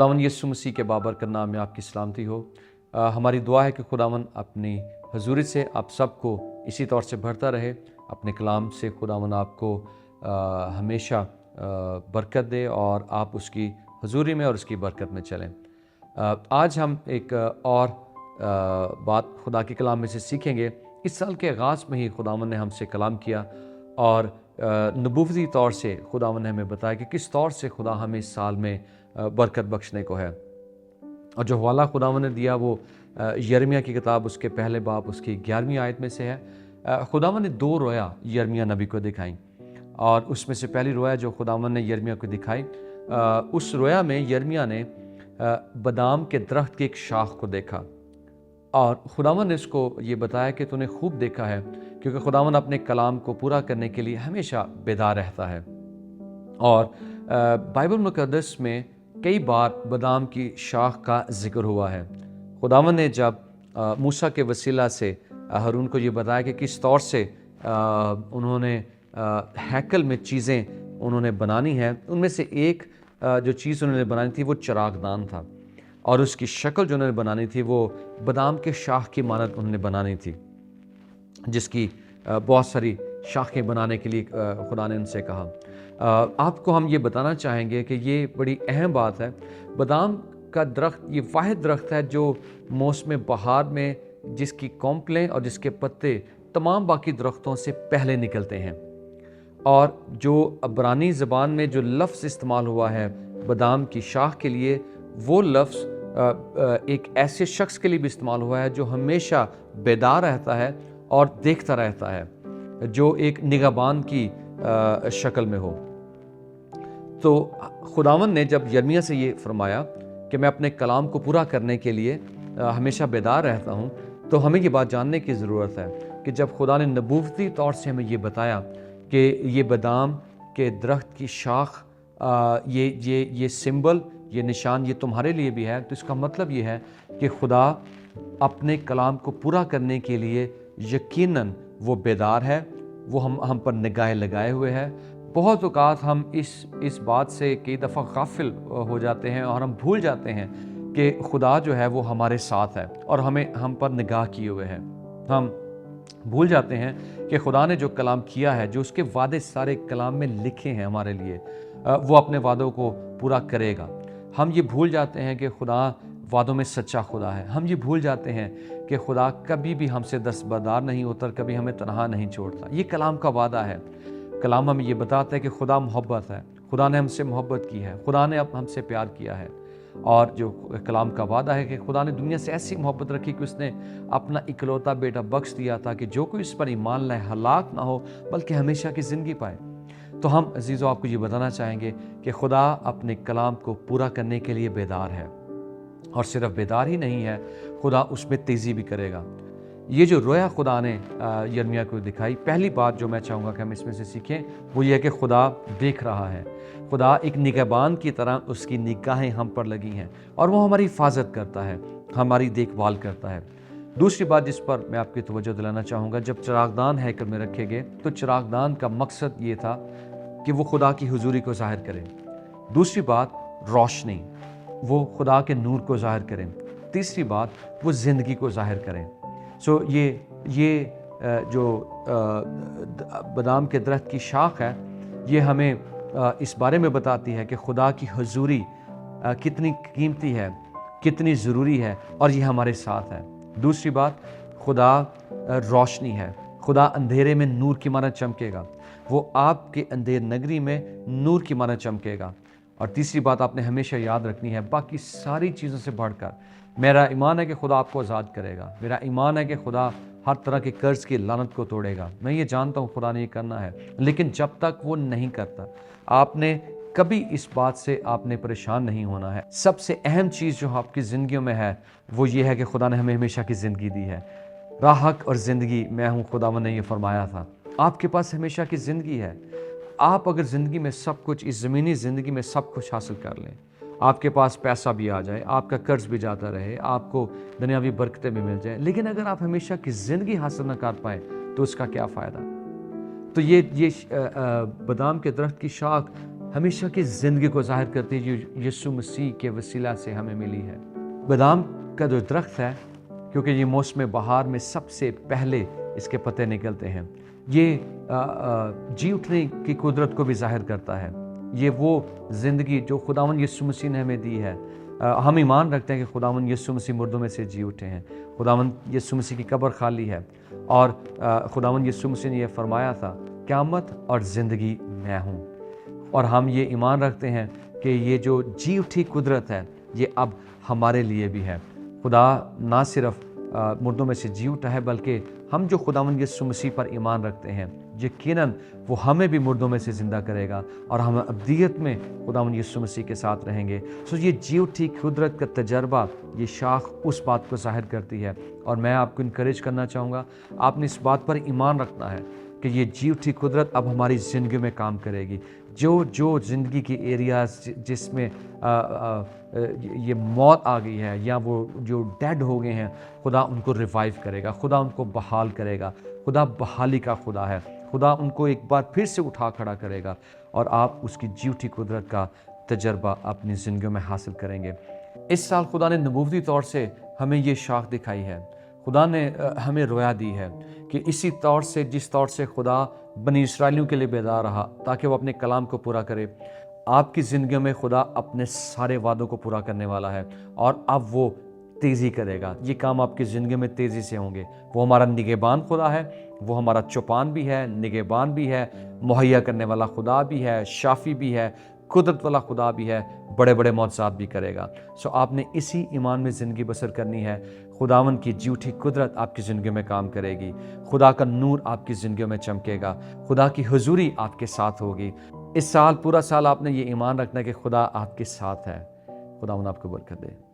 खुदावंद यीशु मसीह के बाबरकत नाम में आपकी सलामती हो। हमारी दुआ है कि खुदावंद अपनी हजूरी से आप सबको इसी तौर से भरता रहे। अपने कलाम से खुदावंद आपको हमेशा बरकत दे और आप उसकी हजूरी में और उसकी बरकत में चलें। आज हम एक और बात खुदा के कलाम में से सीखेंगे। इस साल के आगाज़ में ही खुदावंद ने हमसे कलाम किया और नबूवती तौर से खुदावंद ने हमें बताया कि किस तौर से खुदा हमें इस साल में बरकत बख्शने को है। और जो हवाला खुदावंद ने दिया वो यिर्मयाह की किताब उसके पहले बाब उसकी 11वीं आयत में से है। खुदावंद ने 2 रोया यिर्मयाह नबी को दिखाई और उसमें से पहली रोया जो खुदावंद ने यिर्मयाह को दिखाई, उस रोया में यिर्मयाह ने बादाम के दरख्त की एक शाख को देखा और खुदावंद ने उसको ये बताया कि तूने खूब देखा है, क्योंकि खुदावंद अपने कलाम को पूरा करने के लिए हमेशा बेदार रहता है। और बाइबल मुक़द्दस में कई बार बादाम की शाख का जिक्र हुआ है। खुदावंद ने जब मूसा के वसीला से हारून को ये बताया कि किस तौर से उन्होंने हैकल में चीज़ें उन्होंने बनानी है, उनमें से एक जो चीज़ उन्होंने बनानी थी वो चिरागदान था और उसकी शक्ल जो उन्होंने बनानी थी वो बादाम के शाख की मानद उन्होंने बनानी थी, जिसकी बहुत सारी शाखें बनाने के लिए खुदा ने उनसे कहा। आपको हम ये बताना चाहेंगे कि ये बड़ी अहम बात है। बादाम का दरख्त ये वाहिद दरख्त है जो मौसम बहार में जिसकी कॉम्पलें और जिसके पत्ते तमाम बाकी दरख्तों से पहले निकलते हैं। और जो अबरानी ज़बान में जो लफ्ज़ इस्तेमाल हुआ है बादाम की शाख के लिए, वो लफ्ज़ एक ऐसे शख्स के लिए भी इस्तेमाल हुआ है जो हमेशा बेदार रहता है और देखता रहता है, जो एक निगहबान की शक्ल में हो। तो खुदावंद ने जब यिर्मयाह से ये फरमाया कि मैं अपने कलाम को पूरा करने के लिए हमेशा बेदार रहता हूँ, तो हमें ये बात जानने की ज़रूरत है कि जब खुदा ने नबूवती तौर से हमें ये बताया कि ये बादाम के दरख्त की शाख, ये सिंबल, ये निशान ये तुम्हारे लिए भी है, तो इसका मतलब ये है कि खुदा अपने कलाम को पूरा करने के लिए यकीनन वो बेदार है, वो हम पर निगाहें लगाए हुए है। बहुत औक़ात हम इस बात से कई दफ़ा गाफिल हो जाते हैं और हम भूल जाते हैं कि खुदा जो है वो हमारे साथ है और हम पर निगाह किए हुए है। हम भूल जाते हैं कि खुदा ने जो कलाम किया है, जो उसके वादे सारे कलाम में लिखे हैं हमारे लिए, वो अपने वादों को पूरा करेगा। हम ये भूल जाते हैं कि खुदा वादों में सच्चा खुदा है। हम ये भूल जाते हैं कि खुदा कभी भी हमसे दस्तबरदार नहीं होता, कभी हमें तनहा नहीं छोड़ता। ये कलाम का वादा है। कलाम हमें ये बताता है कि खुदा मोहब्बत है, खुदा ने हमसे मोहब्बत की है, खुदा ने अब हमसे प्यार किया है। और जो कलाम का वादा है कि खुदा ने दुनिया से ऐसी मोहब्बत रखी कि उसने अपना इकलौता बेटा बख्श दिया ताकि जो कोई इस पर ईमान लाए हलाक ना हो बल्कि हमेशा की ज़िंदगी पाए। तो हम अजीज़ों आपको ये बताना चाहेंगे कि खुदा अपने कलाम को पूरा करने के लिए बेदार है और सिर्फ बेदार ही नहीं है, खुदा उसमें तेज़ी भी करेगा। ये जो रोया खुदा ने यिर्मयाह को दिखाई, पहली बात जो मैं चाहूँगा कि हम इसमें से सीखें वो ये है कि खुदा देख रहा है। खुदा एक निगहबान की तरह उसकी निगाहें हम पर लगी हैं और वो हमारी हिफाजत करता है, हमारी देखभाल करता है। दूसरी बात जिस पर मैं आपकी तवज्जो दिलाना चाहूँगा, जब चिरागदान हैकल में रखे गए तो चिरागदान का मकसद ये था कि वो खुदा की हुजूरी को ज़ाहिर करें। दूसरी बात रोशनी, वो खुदा के नूर को ज़ाहिर करें। तीसरी बात वो ज़िंदगी को ज़ाहिर करें। सो ये जो बादाम के दरख्त की शाख है, ये हमें इस बारे में बताती है कि खुदा की हुजूरी कितनी कीमती है, कितनी ज़रूरी है और ये हमारे साथ है। दूसरी बात, खुदा रोशनी है, खुदा अंधेरे में नूर की मानद चमकेगा, वो आपके अंधेर नगरी में नूर की मानद चमकेगा। और तीसरी बात आपने हमेशा याद रखनी है, बाकी सारी चीज़ों से बढ़कर मेरा ईमान है कि खुदा आपको आज़ाद करेगा। मेरा ईमान है कि खुदा हर तरह के कर्ज की लानत को तोड़ेगा। मैं ये जानता हूँ खुदा ने ये करना है, लेकिन जब तक वो नहीं करता आपने कभी इस बात से आपने परेशान नहीं होना है। सबसे अहम चीज़ जो आपकी ज़िंदगियों में है वो ये है कि खुदा ने हमें हमेशा की ज़िंदगी दी है। राहक और ज़िंदगी मैं हूँ, खुदावंद ने ये फरमाया था। आपके पास हमेशा की ज़िंदगी है। आप अगर ज़िंदगी में सब कुछ, इस ज़मीनी ज़िंदगी में सब कुछ हासिल कर लें, आपके पास पैसा भी आ जाए, आपका कर्ज भी जाता रहे, आपको दुनियावी बरकतें भी मिल जाए, लेकिन अगर आप हमेशा की ज़िंदगी हासिल न कर पाए तो उसका क्या फ़ायदा। तो ये बादाम के दरख्त की शाख ہمیشہ کی زندگی کو ظاہر کرتی ہے جو یسوع مسیح کے وسیلہ سے ہمیں ملی ہے۔ بادام کا جو درخت ہے، کیونکہ یہ موسم بہار میں سب سے پہلے اس کے پتے نکلتے ہیں، یہ جی اٹھنے کی قدرت کو بھی ظاہر کرتا ہے۔ یہ وہ زندگی جو خداوند یسوع مسیح نے ہمیں دی ہے۔ ہم ایمان رکھتے ہیں کہ خداوند یسوع مسیح مردوں میں سے جی اٹھے ہیں، خداوند یسوع مسیح کی قبر خالی ہے، اور خداوند یسوع مسیح نے یہ فرمایا تھا، قیامت اور زندگی میں ہوں۔ اور ہم یہ ایمان رکھتے ہیں کہ یہ جو جی اٹھی قدرت ہے یہ اب ہمارے لیے بھی ہے۔ خدا نہ صرف مردوں میں سے جی اٹھا ہے، بلکہ ہم جو خداوند یسوع مسیح پر ایمان رکھتے ہیں یقیناً وہ ہمیں بھی مردوں میں سے زندہ کرے گا، اور ہم ابدیت میں خداوند یسوع مسیح کے ساتھ رہیں گے۔ یہ جی اٹھی قدرت کا تجربہ، یہ شاخ اس بات کو ظاہر کرتی ہے، اور میں آپ کو انکریج کرنا چاہوں گا، آپ نے اس بات پر ایمان رکھنا ہے کہ یہ جی اٹھی قدرت اب ہماری زندگی میں کام کرے گی۔ جو زندگی کی ایریاز جس میں یہ موت آ گئی ہے، یا وہ جو ڈیڈ ہو گئے ہیں، خدا ان کو ریوائیو کرے گا، خدا ان کو بحال کرے گا۔ خدا بحالی کا خدا ہے، خدا ان کو ایک بار پھر سے اٹھا کھڑا کرے گا، اور آپ اس کی جی اٹھی قدرت کا تجربہ اپنی زندگیوں میں حاصل کریں گے۔ اس سال خدا نے نبوتی طور سے ہمیں یہ شاخ دکھائی ہے، خدا نے ہمیں رویا دی ہے کہ اسی طور سے جس طور سے خدا بنی اسرائیلیوں کے لیے بیدار رہا تاکہ وہ اپنے کلام کو پورا کرے، آپ کی زندگیوں میں خدا اپنے سارے وعدوں کو پورا کرنے والا ہے، اور اب وہ تیزی کرے گا۔ یہ کام آپ کی زندگی میں تیزی سے ہوں گے۔ وہ ہمارا نگہبان خدا ہے، وہ ہمارا چوپان بھی ہے، نگہبان بھی ہے، مہیا کرنے والا خدا بھی ہے، شافی بھی ہے، قدرت والا خدا بھی ہے، بڑے بڑے معجزات بھی کرے گا۔ آپ نے اسی ایمان میں زندگی بسر کرنی ہے۔ خداوند کی جی اٹھی قدرت آپ کی زندگی میں کام کرے گی، خدا کا نور آپ کی زندگیوں میں چمکے گا، خدا کی حضوری آپ کے ساتھ ہوگی۔ اس سال پورا سال آپ نے یہ ایمان رکھنا ہے کہ خدا آپ کے ساتھ ہے۔ خداوند آپ کو برکت دے۔